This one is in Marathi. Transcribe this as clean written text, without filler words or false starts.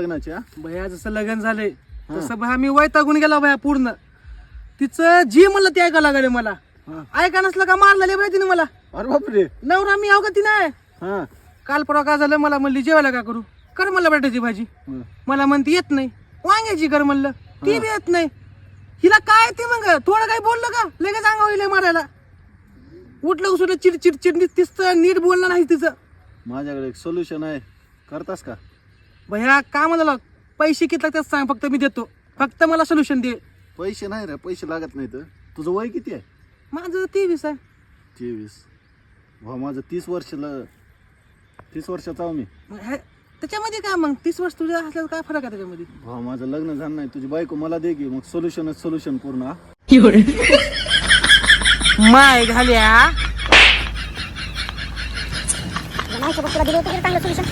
लग्नाची भया जसं लग्न झालंय तसं भया मी वैतागून गेला भया पूर्ण. तिचं जी म्हणलं ते ऐकायला लागले मला. ऐका नसलं का मारलं पाहिजे तिने मला. अरे बापरे. नवरा मी अवघा ती नाही. हा काल परवा काय झालं मला म्हणली जेवायला का करू कर म्हणलं बटाट्याची भाजी. मला म्हणते येत नाही. वांग्याची कर म्हणलं ती बी येत नाही. हिला काय ते मग थोडं काही बोललं का लगेच अंगावर मारायला. उठलं उसुटलं चिडचिड चिडचिड तिचं नीट बोलणं नाही तिचं. माझ्याकडे एक सोल्युशन आहे, करतास का? भैया का म्हणाला पैसे किती लागतात सांग फक्त मी देतो. फक्त मला सोल्युशन दे. पैसे नाही रे, पैसे लागत नाही. तर तुझं वय किती आहे? माझं 23 आहे. 23. भाऊ माझं 30 वर्षाचा आहो मी. त्याच्यामध्ये काय मग 30 वर्ष तुझ्या असल्यावर काय फरक आहे त्याच्यामध्ये? भाऊ माझं लग्न झालं नाही, तुझी बायको मला दे की मग सोल्युशन पूर्ण. माय घाल्या तुला दिलं होतं चांगलं सोल्युशन.